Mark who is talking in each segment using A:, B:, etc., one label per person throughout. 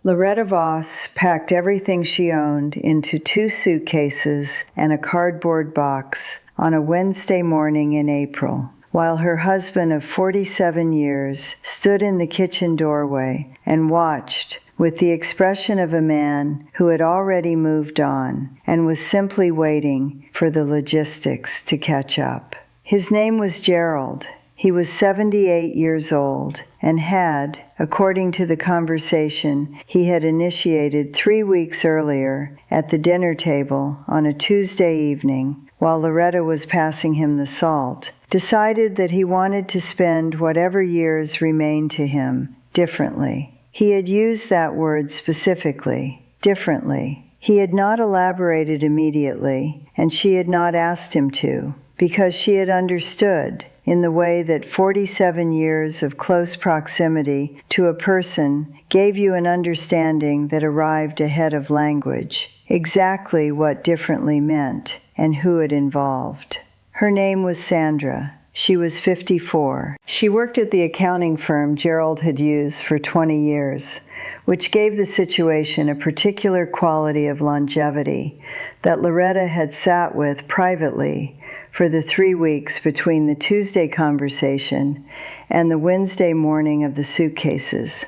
A: Loretta Voss packed everything she owned into 2 suitcases and a cardboard box on a Wednesday morning in April, while her husband of 47 years stood in the kitchen doorway and watched with the expression of a man who had already moved on and was simply waiting for the logistics to catch up. His name was Gerald. He was 78 years old and had, according to the conversation he had initiated 3 weeks earlier at the dinner table on a Tuesday evening, while Loretta was passing him the salt, decided that he wanted to spend whatever years remained to him differently. He had used that word specifically, differently. He had not elaborated immediately, and she had not asked him to, because she had understood, in the way that 47 years of close proximity to a person gave you an understanding that arrived ahead of language, exactly what differently meant and who it involved. Her name was Sandra. She was 54. She worked at the accounting firm Gerald had used for 20 years, which gave the situation a particular quality of longevity that Loretta had sat with privately for the 3 weeks between the Tuesday conversation and the Wednesday morning of the suitcases,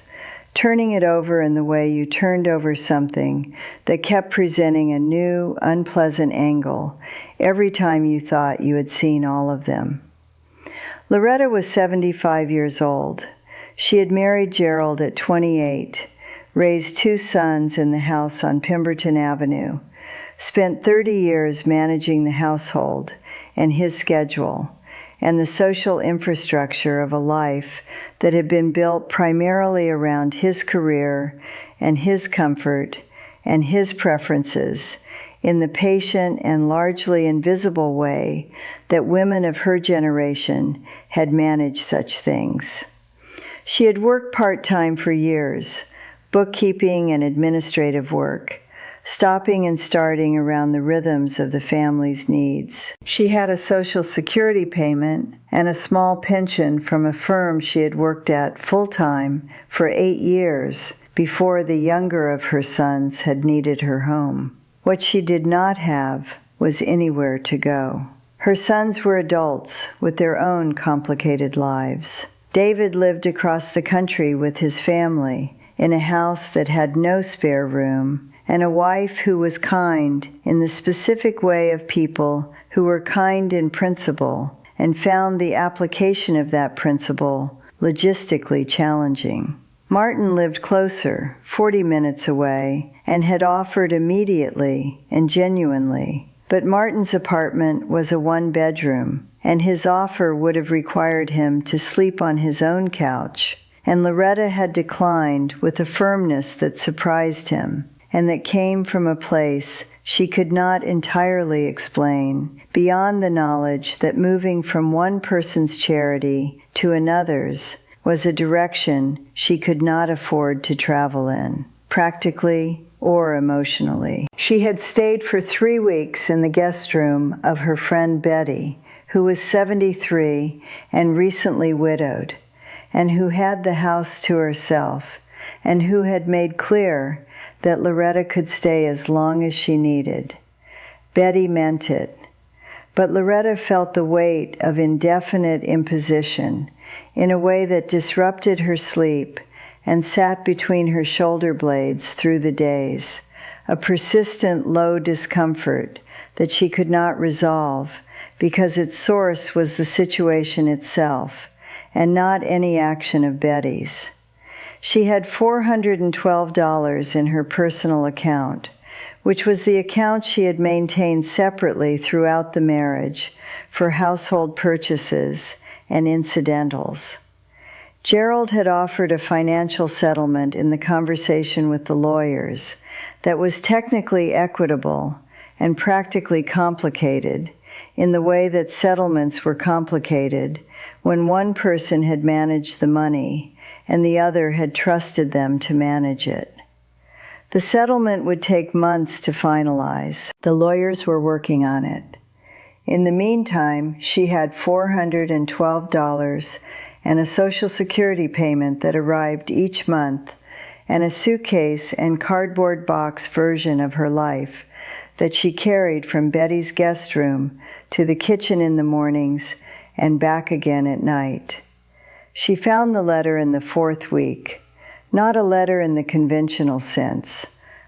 A: turning it over in the way you turned over something that kept presenting a new, unpleasant angle every time you thought you had seen all of them. Loretta was 75 years old. She had married Gerald at 28, raised 2 sons in the house on Pemberton Avenue, spent 30 years managing the household and his schedule, and the social infrastructure of a life that had been built primarily around his career and his comfort and his preferences in the patient and largely invisible way that women of her generation had managed such things. She had worked part-time for years, bookkeeping and administrative work, stopping and starting around the rhythms of the family's needs. She had a Social Security payment and a small pension from a firm she had worked at full-time for 8 years before the younger of her sons had needed her home. What she did not have was anywhere to go. Her sons were adults with their own complicated lives. David lived across the country with his family in a house that had no spare room, and a wife who was kind in the specific way of people who were kind in principle and found the application of that principle logistically challenging. Martin lived closer, 40 minutes away, and had offered immediately and genuinely. But Martin's apartment was a 1-bedroom, and his offer would have required him to sleep on his own couch, and Loretta had declined with a firmness that surprised him, and that came from a place she could not entirely explain, beyond the knowledge that moving from one person's charity to another's was a direction she could not afford to travel in, practically or emotionally. She had stayed for 3 weeks in the guest room of her friend Betty, who was 73 and recently widowed, and who had the house to herself, and who had made clear that Loretta could stay as long as she needed. Betty meant it, but Loretta felt the weight of indefinite imposition in a way that disrupted her sleep and sat between her shoulder blades through the days, a persistent low discomfort that she could not resolve because its source was the situation itself and not any action of Betty's. She had $412 in her personal account, which was the account she had maintained separately throughout the marriage for household purchases and incidentals. Gerald had offered a financial settlement in the conversation with the lawyers that was technically equitable and practically complicated in the way that settlements were complicated when one person had managed the money and the other had trusted them to manage it. The settlement would take months to finalize. The lawyers were working on it. In the meantime, she had $412 and a Social Security payment that arrived each month and a suitcase and cardboard box version of her life that she carried from Betty's guest room to the kitchen in the mornings and back again at night. She found the letter in the 4th week, not a letter in the conventional sense,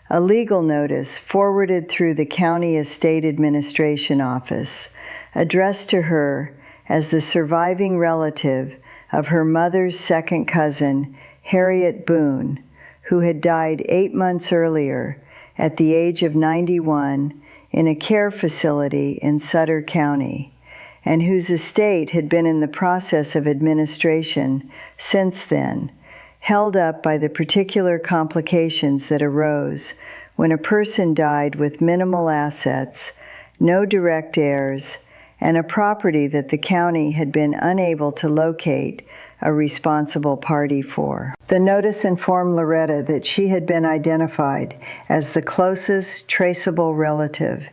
A: a legal notice forwarded through the county estate administration office, addressed to her as the surviving relative of her mother's second cousin, Harriet Boone, who had died 8 months earlier at the age of 91 in a care facility in Sutter County, and whose estate had been in the process of administration since then, held up by the particular complications that arose when a person died with minimal assets, no direct heirs, and a property that the county had been unable to locate a responsible party for. The notice informed Loretta that she had been identified as the closest traceable relative,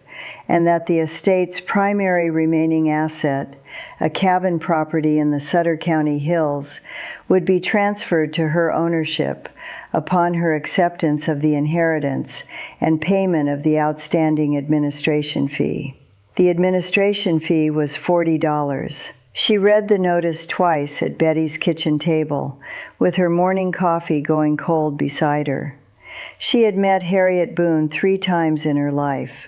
A: and that the estate's primary remaining asset, a cabin property in the Sutter County hills, would be transferred to her ownership upon her acceptance of the inheritance and payment of the outstanding administration fee. The administration fee was $40. She read the notice twice at Betty's kitchen table, with her morning coffee going cold beside her. She had met Harriet Boone 3 times in her life.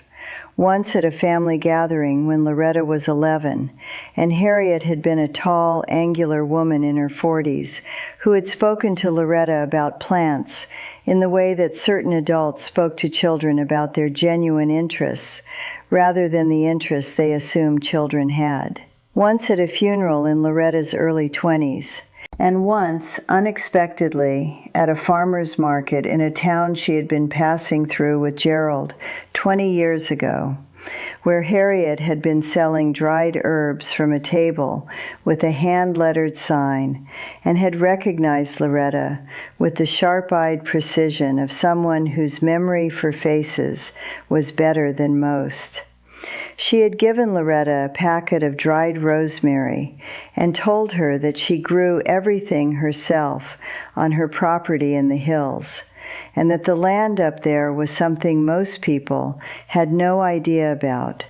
A: Once at a family gathering when Loretta was 11, and Harriet had been a tall, angular woman in her 40s who had spoken to Loretta about plants in the way that certain adults spoke to children about their genuine interests, rather than the interests they assumed children had. Once at a funeral in Loretta's early 20s, and once, unexpectedly, at a farmer's market in a town she had been passing through with Gerald 20 years ago, where Harriet had been selling dried herbs from a table with a hand-lettered sign and had recognized Loretta with the sharp-eyed precision of someone whose memory for faces was better than most. She had given Loretta a packet of dried rosemary and told her that she grew everything herself on her property in the hills, and that the land up there was something most people had no idea about,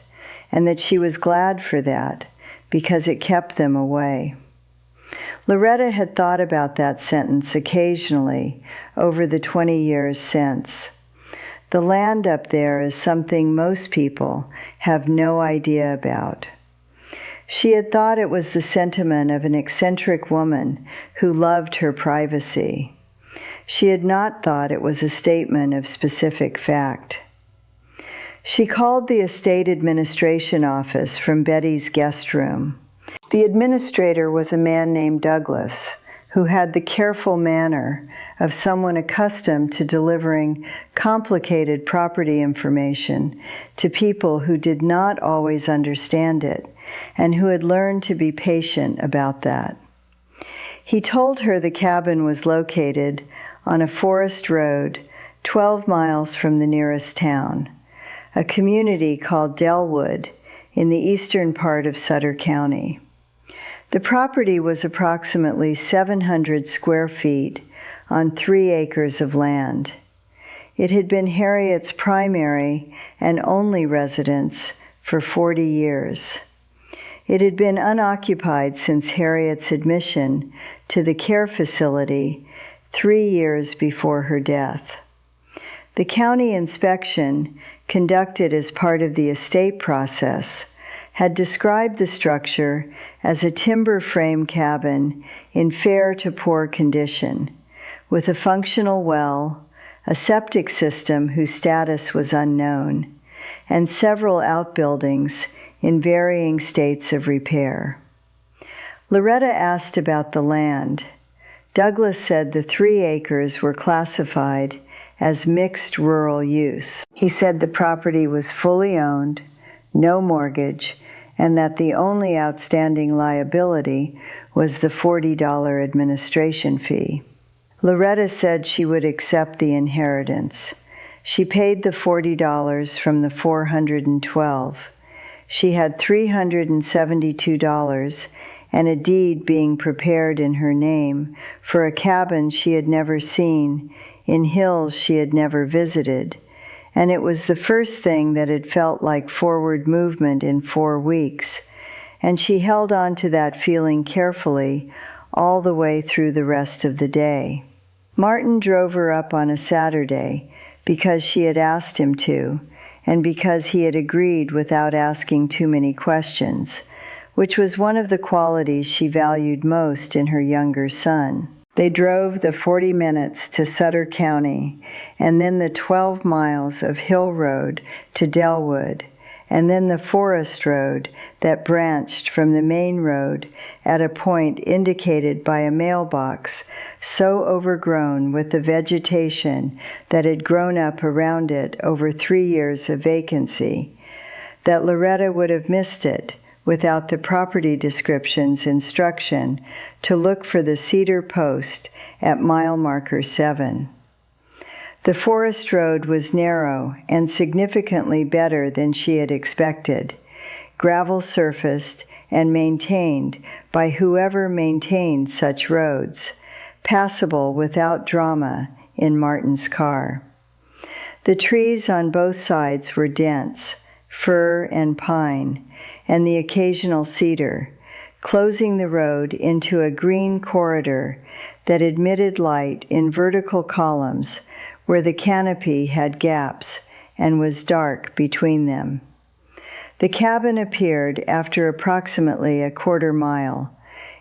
A: and that she was glad for that because it kept them away. Loretta had thought about that sentence occasionally over the 20 years since. The land up there is something most people have no idea about. She had thought it was the sentiment of an eccentric woman who loved her privacy. She had not thought it was a statement of specific fact. She called the estate administration office from Betty's guest room. The administrator was a man named Douglas, who had the careful manner of someone accustomed to delivering complicated property information to people who did not always understand it, and who had learned to be patient about that. He told her the cabin was located on a forest road 12 miles from the nearest town, a community called Delwood in the eastern part of Sutter County. The property was approximately 700 square feet on 3 acres of land. It had been Harriet's primary and only residence for 40 years. It had been unoccupied since Harriet's admission to the care facility 3 years before her death. The county inspection, conducted as part of the estate process, had described the structure as a timber frame cabin in fair to poor condition, with a functional well, a septic system whose status was unknown, and several outbuildings in varying states of repair. Loretta asked about the land. Douglas said the 3 acres were classified as mixed rural use. He said the property was fully owned, no mortgage, and that the only outstanding liability was the $40 administration fee. Loretta said she would accept the inheritance. She paid the $40 from the $412. She had $372 and a deed being prepared in her name for a cabin she had never seen in hills she had never visited, and it was the first thing that had felt like forward movement in 4 weeks, and she held on to that feeling carefully all the way through the rest of the day. Martin drove her up on a Saturday because she had asked him to, and because he had agreed without asking too many questions, which was one of the qualities she valued most in her younger son. They drove the 40 minutes to Sutter County, and then the 12 miles of hill road to Dellwood, and then the forest road that branched from the main road at a point indicated by a mailbox so overgrown with the vegetation that had grown up around it over 3 years of vacancy that Loretta would have missed it without the property description's instruction to look for the cedar post at mile marker 7. The forest road was narrow and significantly better than she had expected, gravel surfaced and maintained by whoever maintained such roads, passable without drama in Martin's car. The trees on both sides were dense, fir and pine, and the occasional cedar, closing the road into a green corridor that admitted light in vertical columns where the canopy had gaps and was dark between them. The cabin appeared after approximately a quarter mile,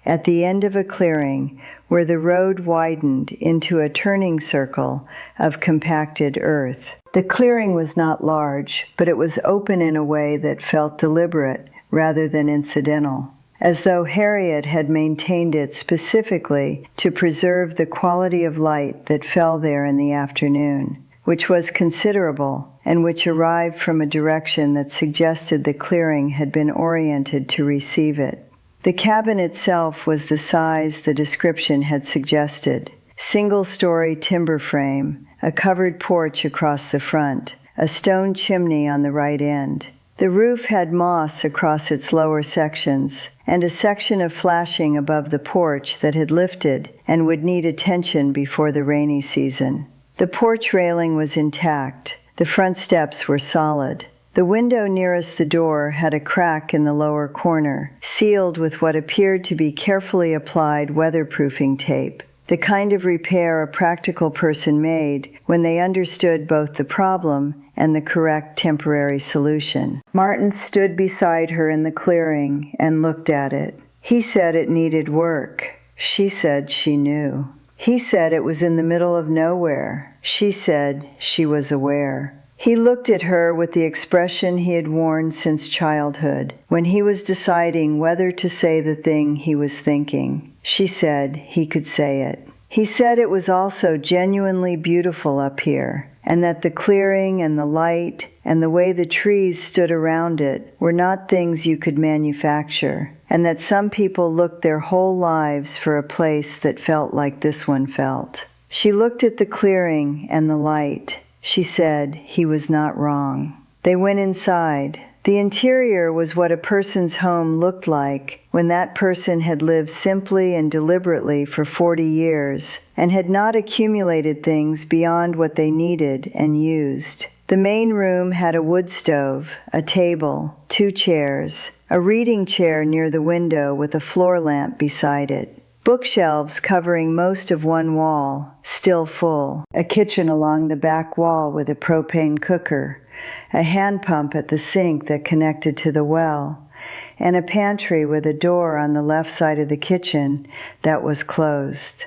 A: at the end of a clearing where the road widened into a turning circle of compacted earth. The clearing was not large, but it was open in a way that felt deliberate rather than incidental, as though Harriet had maintained it specifically to preserve the quality of light that fell there in the afternoon, which was considerable and which arrived from a direction that suggested the clearing had been oriented to receive it. The cabin itself was the size the description had suggested: single-story timber frame, a covered porch across the front, a stone chimney on the right end. The roof had moss across its lower sections, and a section of flashing above the porch that had lifted and would need attention before the rainy season. The porch railing was intact. The front steps were solid. The window nearest the door had a crack in the lower corner, sealed with what appeared to be carefully applied weatherproofing tape, the kind of repair a practical person made when they understood both the problem and the correct temporary solution. Martin stood beside her in the clearing and looked at it. He said it needed work. She said she knew. He said it was in the middle of nowhere. She said she was aware. He looked at her with the expression he had worn since childhood, when he was deciding whether to say the thing he was thinking. She said he could say it. He said it was also genuinely beautiful up here, and that the clearing and the light and the way the trees stood around it were not things you could manufacture, and that some people looked their whole lives for a place that felt like this one felt. She looked at the clearing and the light. She said he was not wrong. They went inside. The interior was what a person's home looked like when that person had lived simply and deliberately for 40 years and had not accumulated things beyond what they needed and used. The main room had a wood stove, a table, 2 chairs, a reading chair near the window with a floor lamp beside it, bookshelves covering most of one wall, still full, a kitchen along the back wall with a propane cooker, a hand pump at the sink that connected to the well, and a pantry with a door on the left side of the kitchen that was closed.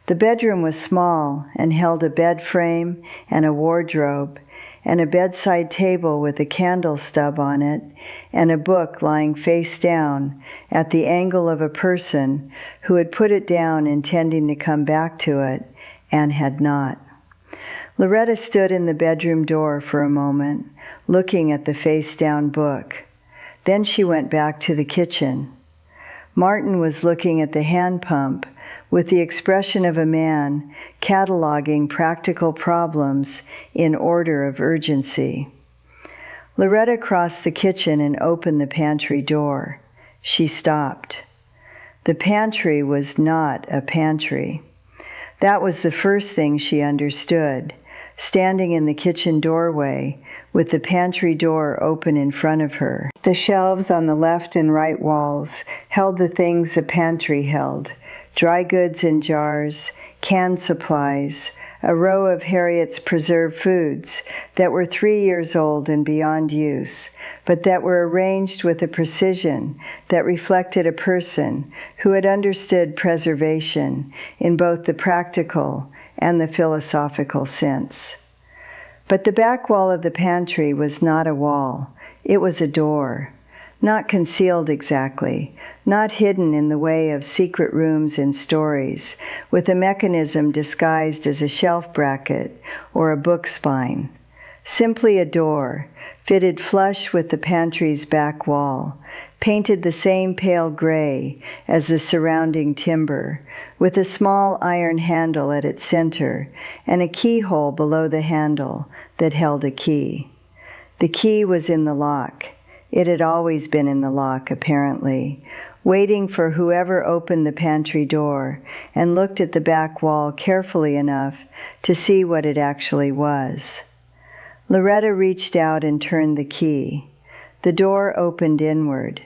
A: The bedroom was small and held a bed frame and a wardrobe, and a bedside table with a candle stub on it, and a book lying face down at the angle of a person who had put it down intending to come back to it and had not. Loretta stood in the bedroom door for a moment, looking at the face-down book. Then she went back to the kitchen. Martin was looking at the hand pump with the expression of a man cataloging practical problems in order of urgency. Loretta crossed the kitchen and opened the pantry door. She stopped. The pantry was not a pantry. That was the first thing she understood, standing in the kitchen doorway, with the pantry door open in front of her. The shelves on the left and right walls held the things a pantry held: dry goods in jars, canned supplies, a row of Harriet's preserved foods that were 3 years old and beyond use, but that were arranged with a precision that reflected a person who had understood preservation in both the practical and the philosophical sense. But the back wall of the pantry was not a wall, it was a door. Not concealed exactly, not hidden in the way of secret rooms in stories, with a mechanism disguised as a shelf bracket or a book spine. Simply a door, fitted flush with the pantry's back wall, painted the same pale gray as the surrounding timber, with a small iron handle at its center and a keyhole below the handle that held a key. The key was in the lock. It had always been in the lock, apparently, waiting for whoever opened the pantry door and looked at the back wall carefully enough to see what it actually was. Loretta reached out and turned the key. The door opened inward.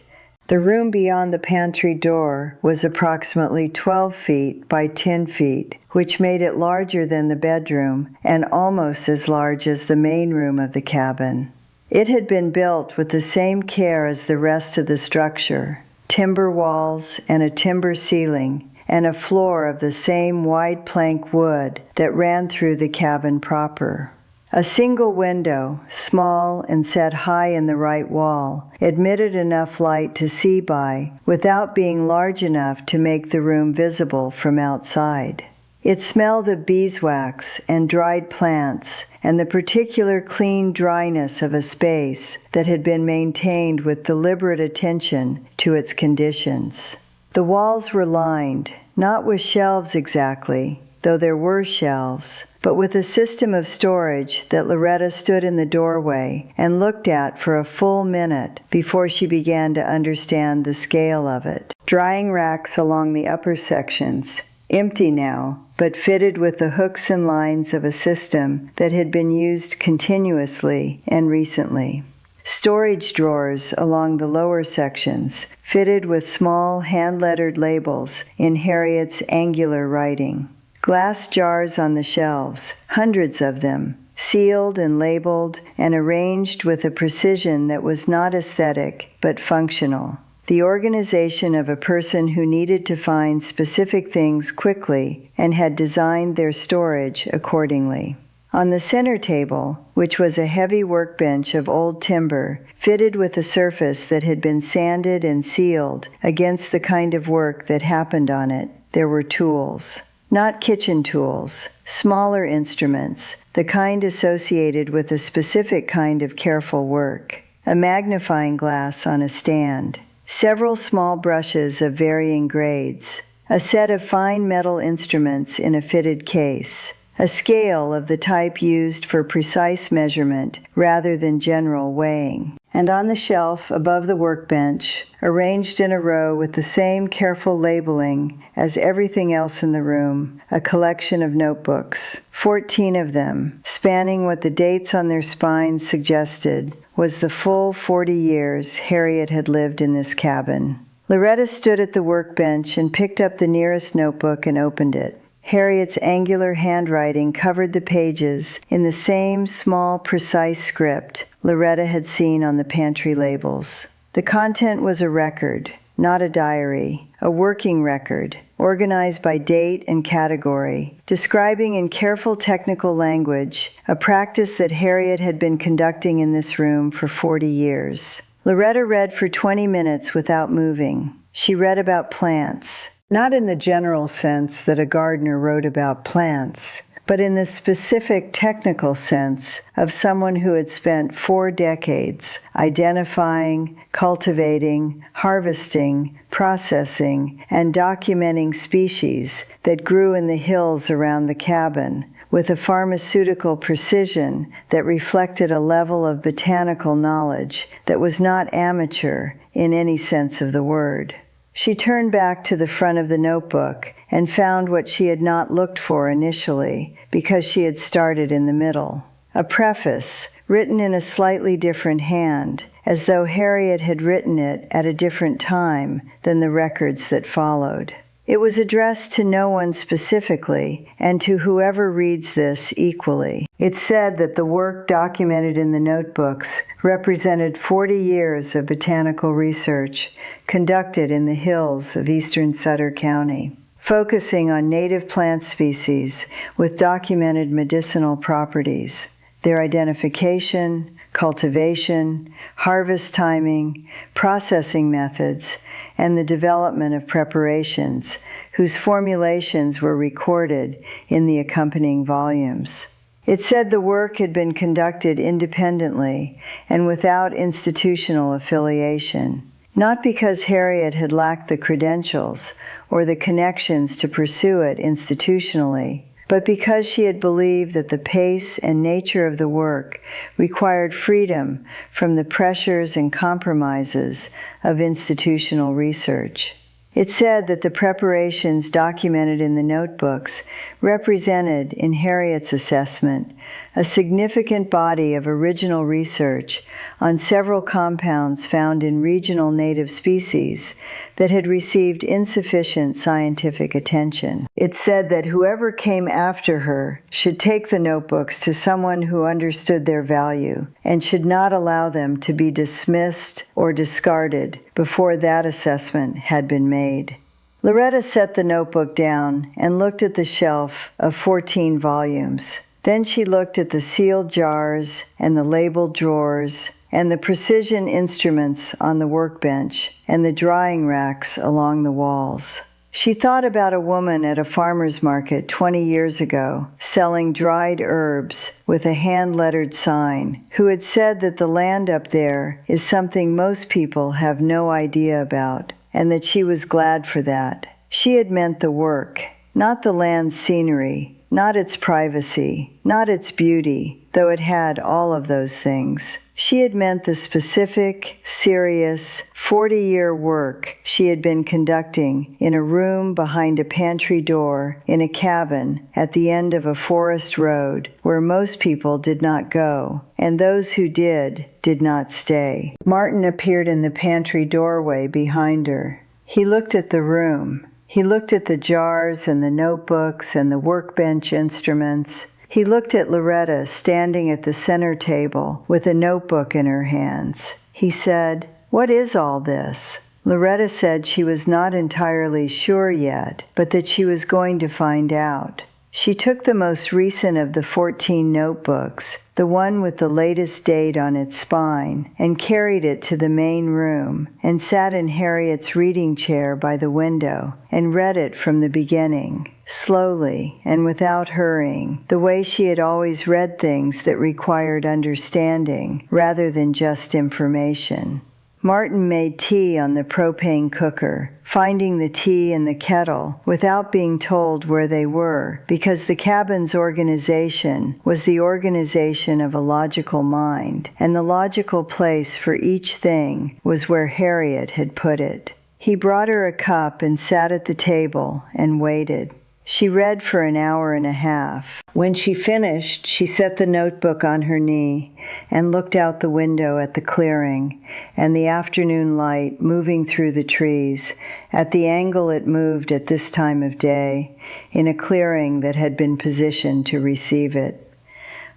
A: The room beyond the pantry door was approximately 12 feet by 10 feet, which made it larger than the bedroom and almost as large as the main room of the cabin. It had been built with the same care as the rest of the structure: timber walls and a timber ceiling, and a floor of the same wide plank wood that ran through the cabin proper. A single window, small and set high in the right wall, admitted enough light to see by without being large enough to make the room visible from outside. It smelled of beeswax and dried plants and the particular clean dryness of a space that had been maintained with deliberate attention to its conditions. The walls were lined, not with shelves exactly, though there were shelves, but with a system of storage that Loretta stood in the doorway and looked at for a full minute before she began to understand the scale of it. Drying racks along the upper sections, empty now, but fitted with the hooks and lines of a system that had been used continuously and recently. Storage drawers along the lower sections, fitted with small hand-lettered labels in Harriet's angular writing. Glass jars on the shelves, hundreds of them, sealed and labeled and arranged with a precision that was not aesthetic but functional. The organization of a person who needed to find specific things quickly and had designed their storage accordingly. On the center table, which was a heavy workbench of old timber, fitted with a surface that had been sanded and sealed against the kind of work that happened on it, there were tools. Not kitchen tools, smaller instruments, the kind associated with a specific kind of careful work. A magnifying glass on a stand. Several small brushes of varying grades, a set of fine metal instruments in a fitted case, a scale of the type used for precise measurement rather than general weighing. And on the shelf above the workbench, arranged in a row with the same careful labeling as everything else in the room, a collection of notebooks, 14 of them, spanning what the dates on their spines suggested was the full 40 years Harriet had lived in this cabin. Loretta stood at the workbench and picked up the nearest notebook and opened it. Harriet's angular handwriting covered the pages in the same small, precise script Loretta had seen on the pantry labels. The content was a record, not a diary, a working record, organized by date and category, describing in careful technical language a practice that Harriet had been conducting in this room for 40 years. Loretta read for 20 minutes without moving. She read about plants. Not in the general sense that a gardener wrote about plants, but in the specific technical sense of someone who had spent 4 decades identifying, cultivating, harvesting, processing, and documenting species that grew in the hills around the cabin with a pharmaceutical precision that reflected a level of botanical knowledge that was not amateur in any sense of the word. She turned back to the front of the notebook and found what she had not looked for initially because she had started in the middle. A preface, written in a slightly different hand, as though Harriet had written it at a different time than the records that followed. It was addressed to no one specifically, and to whoever reads this equally. It said that the work documented in the notebooks represented 40 years of botanical research conducted in the hills of eastern Sutter County, focusing on native plant species with documented medicinal properties, their identification, cultivation, harvest timing, processing methods, and the development of preparations whose formulations were recorded in the accompanying volumes. It said the work had been conducted independently and without institutional affiliation, not because Harriet had lacked the credentials or the connections to pursue it institutionally, but because she had believed that the pace and nature of the work required freedom from the pressures and compromises of institutional research. It said that the preparations documented in the notebooks represented, in Harriet's assessment, a significant body of original research on several compounds found in regional native species that had received insufficient scientific attention. It said that whoever came after her should take the notebooks to someone who understood their value and should not allow them to be dismissed or discarded before that assessment had been made. Loretta set the notebook down and looked at the shelf of 14 volumes. Then she looked at the sealed jars and the labeled drawers and the precision instruments on the workbench and the drying racks along the walls. She thought about a woman at a farmer's market 20 years ago selling dried herbs with a hand-lettered sign who had said that the land up there is something most people have no idea about, and that she was glad for that. She had meant the work, not the land's scenery, not its privacy, not its beauty, though it had all of those things. She had meant the specific, serious, 40-year work she had been conducting in a room behind a pantry door in a cabin at the end of a forest road where most people did not go, and those who did not stay. Martin appeared in the pantry doorway behind her. He looked at the room. He looked at the jars and the notebooks and the workbench instruments. He looked at Loretta standing at the center table with a notebook in her hands. He said, "What is all this?" Loretta said she was not entirely sure yet, but that she was going to find out. She took the most recent of the 14 notebooks, the one with the latest date on its spine, and carried it to the main room, and sat in Harriet's reading chair by the window, and read it from the beginning, slowly and without hurrying, the way she had always read things that required understanding rather than just information. Martin made tea on the propane cooker, finding the tea in the kettle without being told where they were, because the cabin's organization was the organization of a logical mind, and the logical place for each thing was where Harriet had put it. He brought her a cup and sat at the table and waited. She read for an hour and a half. When she finished, she set the notebook on her knee and looked out the window at the clearing and the afternoon light moving through the trees at the angle it moved at this time of day in a clearing that had been positioned to receive it.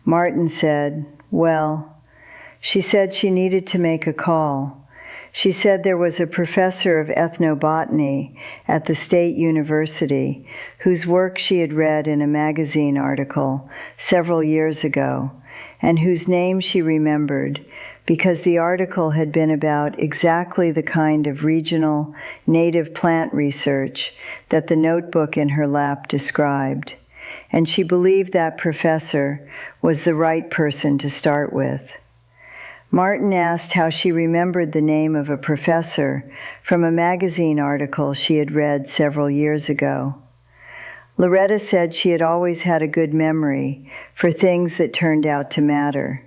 A: Martin said, "Well," she said she needed to make a call. She said there was a professor of ethnobotany at the State University whose work she had read in a magazine article several years ago, and whose name she remembered because the article had been about exactly the kind of regional native plant research that the notebook in her lap described, and she believed that professor was the right person to start with. Martin asked how she remembered the name of a professor from a magazine article she had read several years ago. Loretta said she had always had a good memory for things that turned out to matter.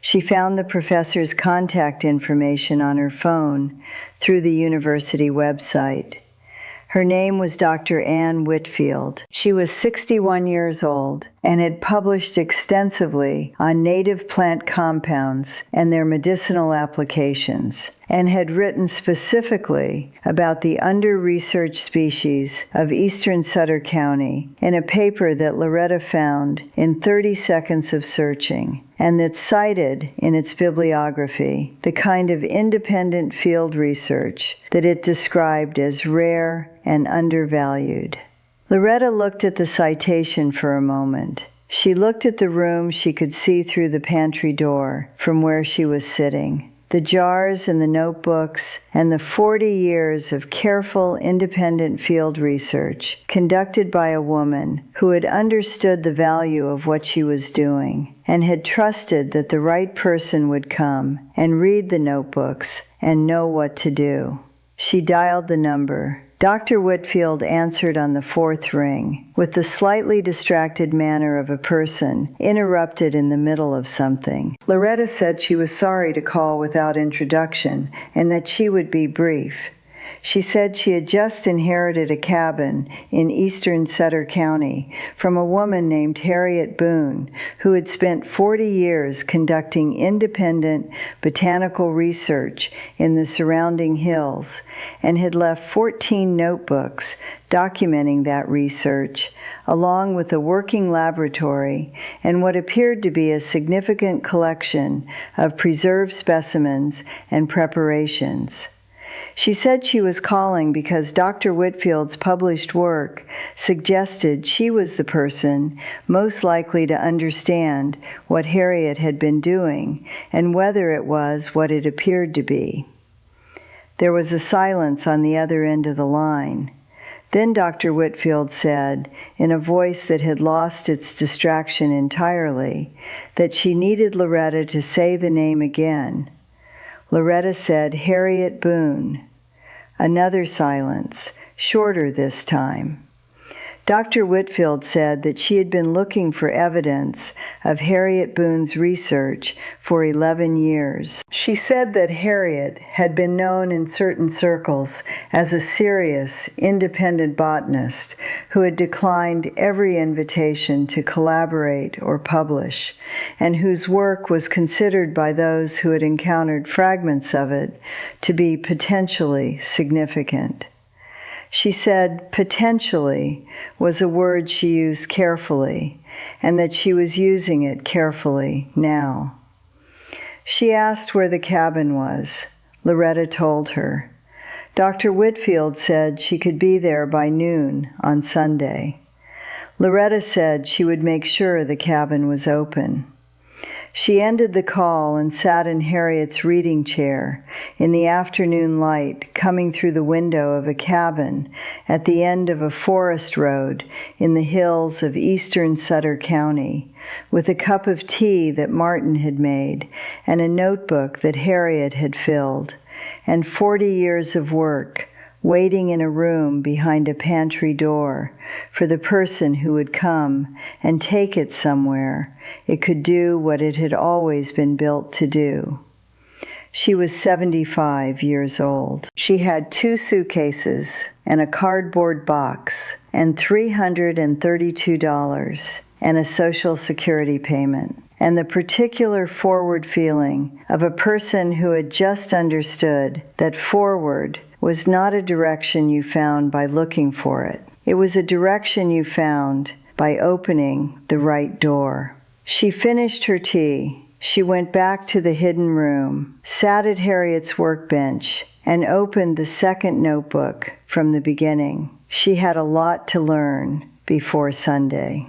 A: She found the professor's contact information on her phone through the university website. Her name was Dr. Ann Whitfield. She was 61 years old and had published extensively on native plant compounds and their medicinal applications, and had written specifically about the under-researched species of eastern Sutter County in a paper that Loretta found in 30 seconds of searching, and that cited in its bibliography the kind of independent field research that it described as rare and undervalued. Loretta looked at the citation for a moment. She looked at the room she could see through the pantry door from where she was sitting. The jars and the notebooks and the 40 years of careful, independent field research conducted by a woman who had understood the value of what she was doing and had trusted that the right person would come and read the notebooks and know what to do. She dialed the number. Dr. Whitfield answered on the fourth ring, with the slightly distracted manner of a person interrupted in the middle of something. Loretta said she was sorry to call without introduction and that she would be brief. She said she had just inherited a cabin in eastern Sutter County from a woman named Harriet Boone, who had spent 40 years conducting independent botanical research in the surrounding hills, and had left 14 notebooks documenting that research, along with a working laboratory and what appeared to be a significant collection of preserved specimens and preparations. She said she was calling because Dr. Whitfield's published work suggested she was the person most likely to understand what Harriet had been doing and whether it was what it appeared to be. There was a silence on the other end of the line. Then Dr. Whitfield said, in a voice that had lost its distraction entirely, that she needed Loretta to say the name again. Loretta said, "Harriet Boone." Another silence, shorter this time. Dr. Whitfield said that she had been looking for evidence of Harriet Boone's research for 11 years. She said that Harriet had been known in certain circles as a serious, independent botanist who had declined every invitation to collaborate or publish, and whose work was considered by those who had encountered fragments of it to be potentially significant. She said potentially was a word she used carefully, and that she was using it carefully now. She asked where the cabin was. Loretta told her. Dr. Whitfield said she could be there by noon on Sunday. Loretta said she would make sure the cabin was open. She ended the call and sat in Harriet's reading chair in the afternoon light coming through the window of a cabin at the end of a forest road in the hills of eastern Sutter County, with a cup of tea that Martin had made and a notebook that Harriet had filled, and 40 years of work waiting in a room behind a pantry door for the person who would come and take it somewhere it could do what it had always been built to do. She was 75 years old. She had 2 suitcases and a cardboard box and $332 and a Social Security payment, and the particular forward feeling of a person who had just understood that forward was not a direction you found by looking for it. It was a direction you found by opening the right door. She finished her tea. She went back to the hidden room, sat at Harriet's workbench, and opened the second notebook from the beginning. She had a lot to learn before Sunday.